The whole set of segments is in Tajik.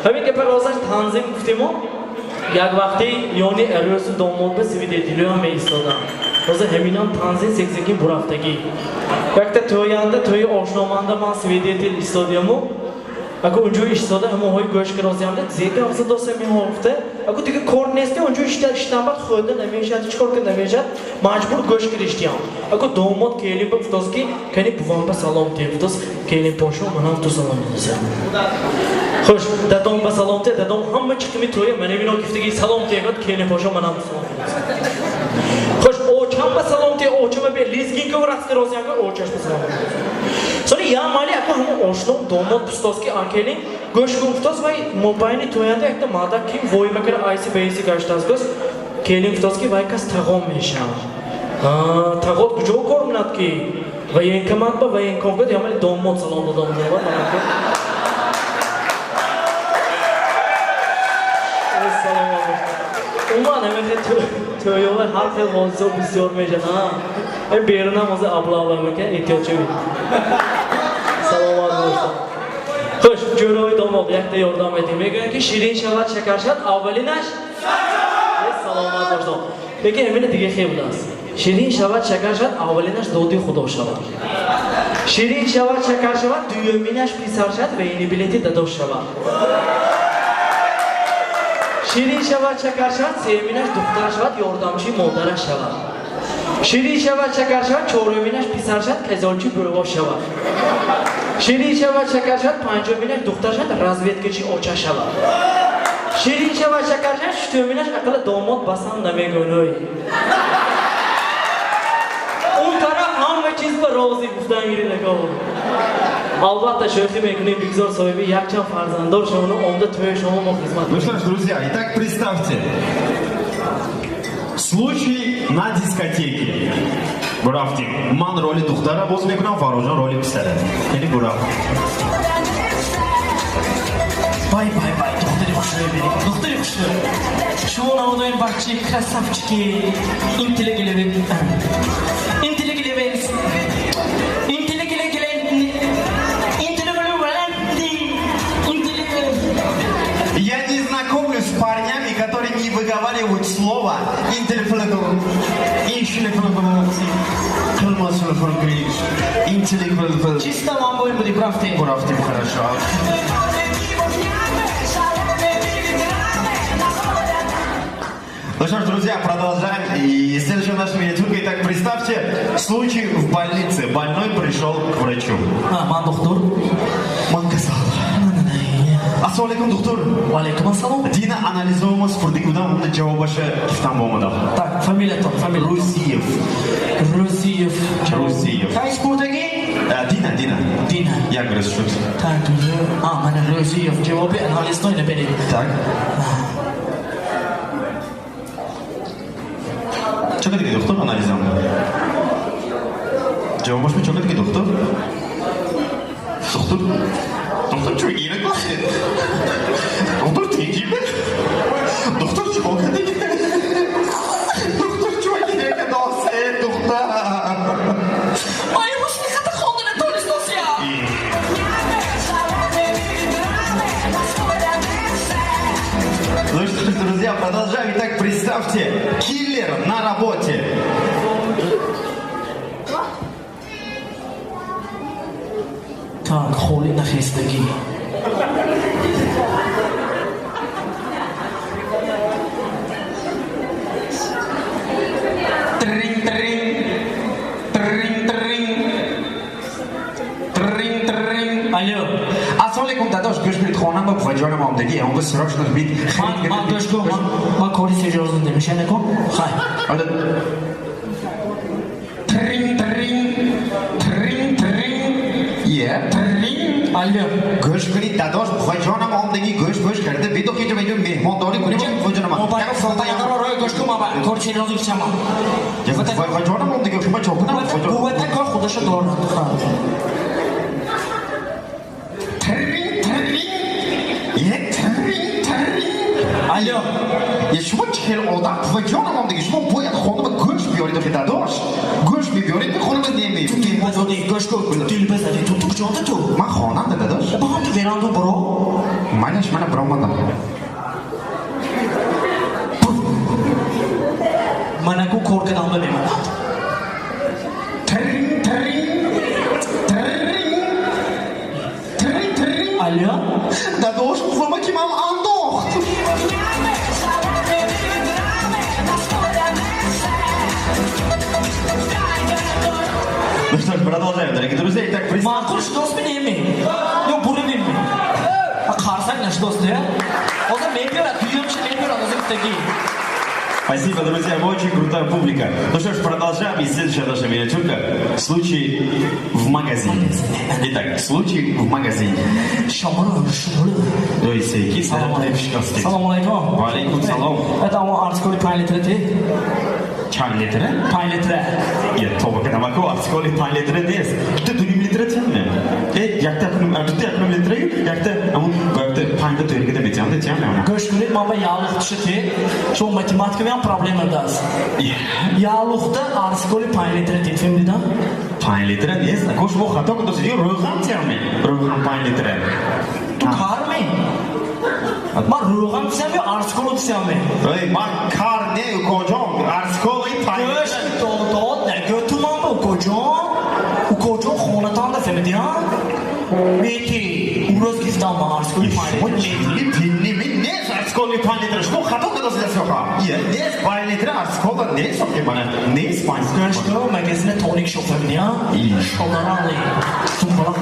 همین که پرازش تنظیم گفتیم یک وقتی یونی اروس داماد به سوی دیدیلو هم ایستادم روز همینم تنظیم سکسکی برفتگی وقتی تویانده توی آشنامانده من سوی دیدیل ایستادیمو اگه اونجا ایستاده همه های گوش کرازیانده زیده واسه دوسته می‌هفته اگه دیگه کار نیستی اونجا اشتن بعد خورده نمیشد هیچ کار که نمیشد مجبور گوش کریشتیم اگه داماد کلی بفتاز کی کنی بوام به سلام تیفتاز کلی پاشو منم تو سلام می‌رسم خوش دادم به سلام تی دادم همه چی که توی من اینا گفتگی سلام تیفت کلی پاشو منم سلام خوش اوچم به سلام تی اوچم به لیزگین که ورس کرازیانده اوچش به سلام sonra ya mali ako hamo oshno domod pustoski ankelin gosh guftos vai mobile toyanda ekta mada kim voy makar IC basic gashtas gos kelin pustoski vai kas tagom mesha tagod kujo kormnat ki vai enkamat ba vai enkomgod yamali domod salon domod var manako Assalamu alaikum uman emet toyolar har xil hozir bisyor mejan ha berinam o'zi ablalar ekan ehtiyojchi Xo'sh, jo'roy domod yakta yordam eting. Meganki shirin shavat shakarshad avvalinash salomat boshdo. Lekin emini degan xiblas. Shirin shavat shakarshad avvalinash dodi xudo shavat. Shirin shavat shakarshad duyominash pisarshad va ini bileti dadosh shavat. Shirin shavat shakarshad seminash duxtar shavat yordamchi modarash shavat. Shirin shavat shakarshad choryominash pisarshad kazolchi bo'rovosh shavat. Shirin shavat shakarshad panjominash duxtarshad razvedkachi ocha shavat. Shirin shavat shakarshad shtominash aqla domod basam namegonoy. Un taraf hamma chiz ba rozi guftan giri nagah. Albatta sho'xi mekuni bigzor sohibi yakcham farzandor shomuni onda to'y shomo mo xizmat. Ну что ж, друзья, итак представьте. Случай на дискотеке. Бурафтин. Ман роли духтара боз мекунам, Фарожон роли писара. Яни бураф. Бай, духтари хушрой бери. Духтари хушрой. Шумо наводоим бахчи, красавчики. Интеллигили бери. Интеллигили бери. Интеллигили бери. Я не знакомлюсь с парнями, которые не выговаривают слово интеллектуал. Интеллектуал. Чисто вам будет быть правдой. Бурафтин, хорошо. Ну что ж, друзья, продолжаем. И следующая наша миниатюрка. Итак, представьте, случай в больнице. Больной пришел к врачу. Ман доктор. Ман касал. Assalomu alaykum doktor. Va alaykum assalom. Dina analizovimiz Furdikidan uni javobashi kiftan bo'lmadi. Tak, familiya top, familiya. Rusiyev. Qaysi kodagi? Dina. Я говорю, что? Tak, mana Rusiyev javobi analizdan beradi. Так. Что говорит доктор анализом? Javobash mi cho'kadagi doktor? Doktor cho'kini ko'rdi. Doktor tegimi? Doktor cho'kadagi. Doktor cho'kadagi do'sti, doktor. Ay, hoşuna kadar kaldığını tolistos ya. Ну что ж, друзья, продолжаем. Итак, представьте, киллер на работе. Так, холи на хистаги. Алло. Assalomu alaykum dadosh, go'sht berib xonam va buvajonim omdagi yolg'iz srochno bit. Man doshko, man kori serjozim demiş, yana kom? Hay. Hadi. Yeah. Allo. Go'sht berib dadosh, buvajonim omdagi go'sht kirdi. Video kecha men mehmondorlik qilaman buvajonim. Mobil fotoyada ro'y go'shtku ma bari, kori serjozim chama. Buvajonim omdagi shuma cho'qinam. Quvvatda kor xudosha dorni. Алло. Я шумо чихел одам буvajonim omdagi shuma boyad xonima go'sht biyorida dadosh. Go'sht biyorida xonima nemeydi. Go'shtku dilbazadi tu kuchonda tu. Man xonamda dadosh. Baham tu veranda bro. Манеш мана бромадам. Manaku korku damda bemana. Alo? Da doos voor ik je man aandocht. Ну что ж, продолжаем, дорогие друзья. Итак, Мақұл шыдос мен еме. Yok bunu bilme. Қарсақ на шыдос да? Оза мен берат, дүйемші мен берат, оза күттеги. Спасибо, друзья, вы очень крутая публика. Ну что ж, продолжаем. И следующая наша миниатюрка. Случай в магазине. Итак, случай в магазине. Ой, сейки, салам алейкум. Салам алейкум. Валейкум салам. Это ama artiskoli 5 litre değil. Чан литре? 5 litre. Нет, то когда маку арсколи 5 литре дес. Ты дуним литре тяне. Якта якта литре, якта амун якта 5 литре гиде бетяне тяне. Göçkünün mama yağlık düşeti. Şu matematik bir problem edas. Yağlıkta artiskoli 5 litre değil. Film da? 5 литре дес. Кош во хато като седи роган тяне. Роган 5 литре. Tu kar mı? Ma roğan pisem ya artiskoli pisem mi? Ey, ma kar ne kocam? Arskoli 5 litre. Göç doğdu ne götürmem bu kocam. O kocam xonatan da film ya. Beti. Uroz giftan ma artiskoli 5 litre. Pinni min ne arskoli 5 litre. Što хато като седи соха? Je, ne 5 litre arskola ne soke bana. Ne 5 litre. Göçkü magazine tonik şok film ya. Şoları alayım. Tumbalak.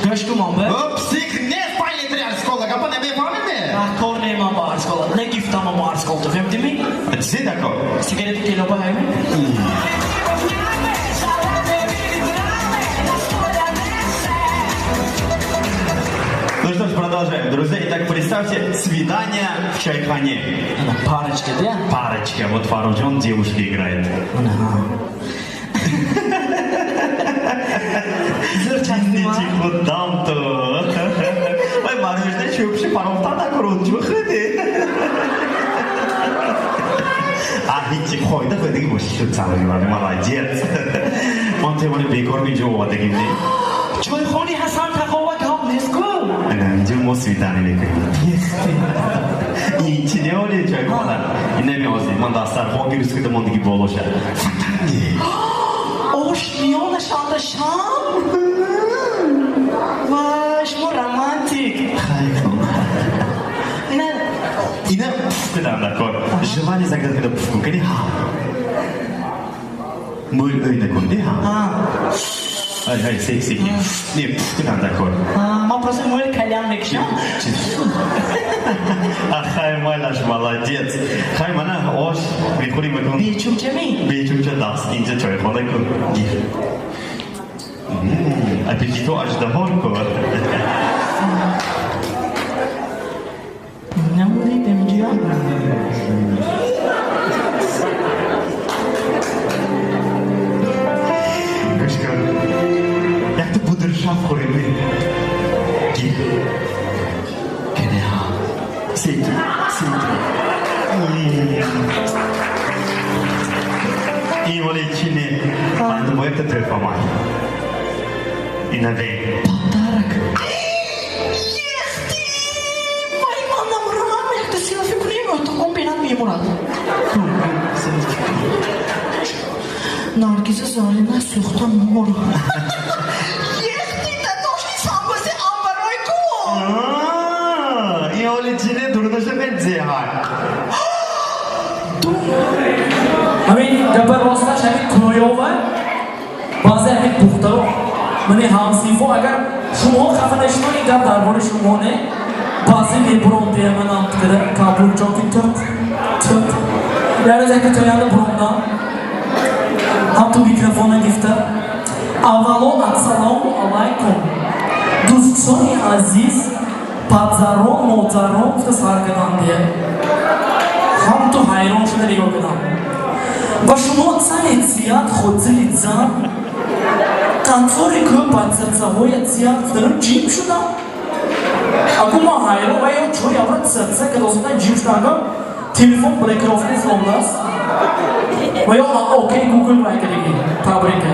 Göçkü man be. Psik ne 5 litre arskola? Kapa ne be falan ne? Kor neyman ba arskola. Ne giftan ma arskola. Film değil mi? C'est d'accord. Sigaret geliyor ba hemen. Ну что ж, продолжаем, друзья. Итак, представьте, свидание в чайхане. Парочка, да? Парочка, вот Фаруджон девушка играет. Зерчанничек, вот там-то. Ой, Марюшка, чупши, паровтана крутчу, ходи. А ведь хойда ходи, мужчина, целый, молодец. Он тебе бекорми джова, таким не. Чойхони Хасан Тахова гап неску. Где мы свидание мекрим? И чинеоли чайхона. И не мёзи, манда сархон вирусская мондги болоша. Ош миона шанда шам. Ваш мо романтик. И на пфкадан d'accord. Желание загадать когда пфку, кани ха. Мы öyle kondi ha. Hayır, seksi. Ne pfkadan d'accord. Ма просто мой кальян мекшам. Хай малаш молодец. Хай мана ош приходим мы. Бичумчами. Бичумча дас инже чой ходай ко. Аппетито аж до хорко. Намури бемдия. Кашка. Як ты будешь шаф хорили? Ки. Кеня. Сети. И воли чини. Анда моята трефамай. И на день. Подарок. Vay anam Rahman ayakta selfie kurayım öte kombinat mıyım Murat? Nargiz'e zalimler soğuktan mor. Yehti de doşli sambası ambaroyku. И воли чини дурдоша бензехай. Amin gapar rostlash hamid ko'yova ba'zi hamid puxtaroq mani hamsifo agar shuma xafanashmani gap darbori shumone ba'zi lebron deyaman ham fikri qabul joki tot yara zaka to'yanda burundan ham tu mikrofona gifta avvalon assalomu alaykum do'stoni aziz padzaron mozaron gufta sarkadan deya ham tu hayron shida nigor kardam و شما زن زیاد خودزلی زن قنطاری که بادزرزاهای زیاد دارم جیم شدم اگه ما هایرو و یا چوی اول زرزه که دوستان جیم شدم telefon блокировкаи зонас ва ё окей Google вайкариги табрика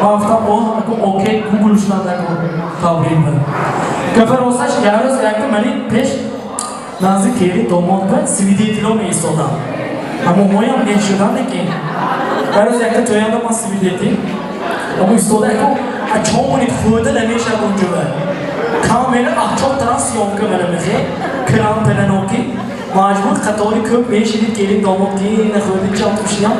мафта о окей Google шунадаку табрика гапа росташ ярос якта мани пеш назди кери домодка свидетелом истодам аммо моям нешудане ки ярос якта ҷояда ман свидетел аммо истода яку ачомонит хӯда намешад унҷоа камера ахчоқ таран сиёмка мана мехе крам пенаноки мажбур қатори көп мешидид келин домод ки нахӯди чам тушиям